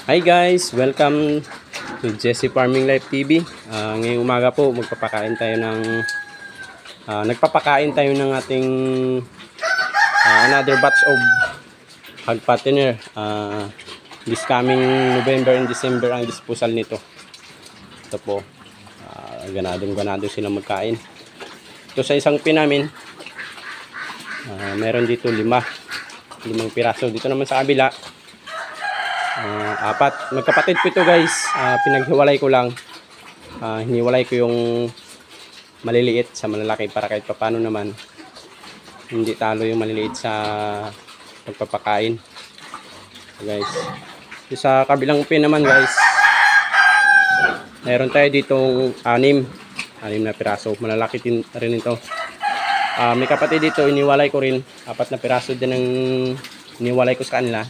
Hi guys, welcome to Jesse Farming Life TV. Ngayong umaga po nagpapakain tayo ng ating another batch of hog fattener. This coming November and December ang disposal nito. Ito po, ganado silang magkain. Ito sa isang pin namin, meron dito limang piraso. Dito naman sa kabila, apat. Magkapatid po ito guys. Pinaghiwalay ko lang. Hiniwalay ko yung maliliit sa malalaki para kahit papano naman hindi talo yung maliliit sa pagpapakain. So guys, sa kabilang pin naman guys, meron tayo ditong anim na piraso. Malalaki rin ito. May kapatid dito, iniwalay ko rin. 4 na piraso din ang iniwalay ko sa kanila.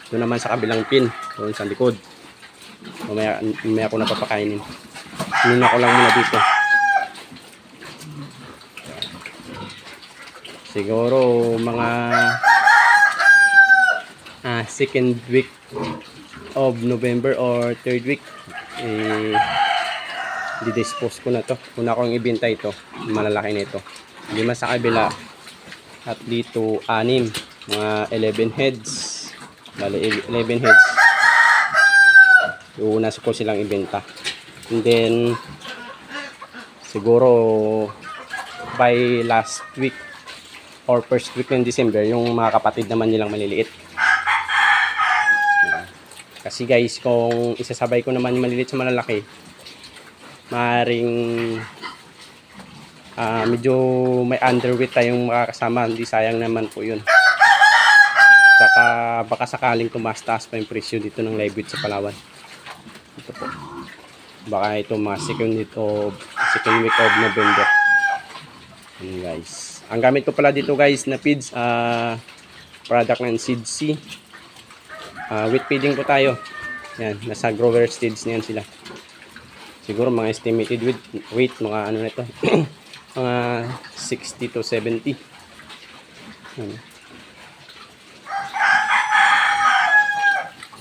Doon naman sa kabilang pin, doon sa likod. Mamaya ako napapakainin. Nuna ko lang muna dito. Siguro mga second week of November or third week, di-dispose ko na to. Una kong ibenta ito, malalaki na ito. 5 sa kabila at dito 6, mga 11 heads. Bali 11 heads. Una ko silang ibenta. And then siguro by last week or first week ng December, yung mga kapatid naman nilang maliliit. Kasi guys, kung isasabay ko naman yung maliliit sa malalaki, maaaring medyo may underweight tayong makakasama. Hindi, sayang naman po yun. Saka baka sakaling tumaas-taas pa yung presyo dito ng live weight sa Palawan. Ito po. Baka ito mga second week of November. Ayan guys. Ang gamit ko pala dito guys na feeds, product ng Seed C. Wheat feeding po tayo. Yan, nasa grower stage na yan sila. Siguro mga estimated weight mga ano na ito. Mga 60 to 70. Yan.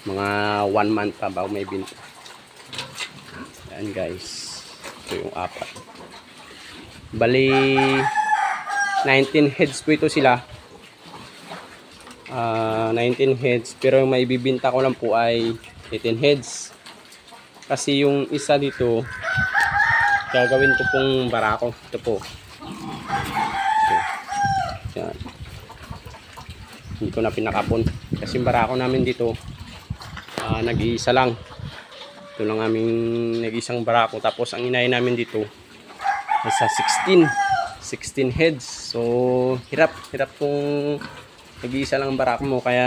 Mga 1 month pa bago may binta. Yan guys, ito yung 4. Bali 19 heads po ito sila. 19 heads, pero yung may bibinta ko lang po ay 18 heads. Kasi yung isa dito gagawin ko pong barako. Ito po. Yan. Hindi ko na pinakapon kasi yung barako namin dito nag-iisa lang. Ito lang aming nag-iisang barako. Tapos ang inahin namin dito nasa 16 heads. So hirap kung nag-iisa lang ang barako mo. Kaya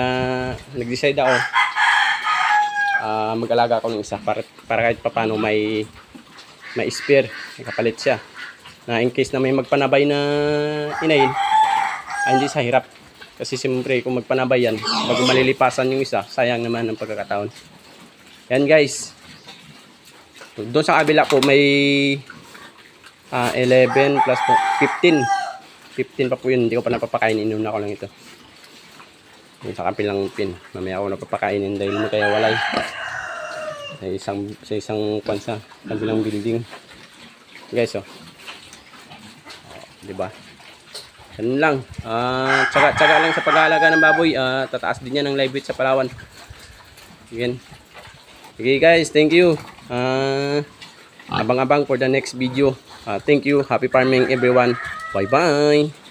nag-decide ako mag-alaga ako ng isa para kahit papano may spare, may kapalit siya. Na in case na may magpanabay na inahin, hindi sa hirap. Kasi siyempre kung magpanabay yan, bago malilipasan yung isa, sayang naman ang pagkakataon. Yan guys. Doon sa kabila po may 11 plus 15. 15 pa po yun. Hindi ko pa napapakainin. Inuna ko lang ito. Yung sa kapilang pin. Mamaya ako napapakainin dahil mo kaya walay. Sa isang kwansa. Kabilang building. Guys, oh. Diba? Ganun lang. Tsaga lang sa pag-aalaga ng baboy. Tataas din yan ng live weight sa Palawan. Again. Okay guys, thank you. Abang-abang for the next video. Thank you. Happy farming everyone. Bye-bye.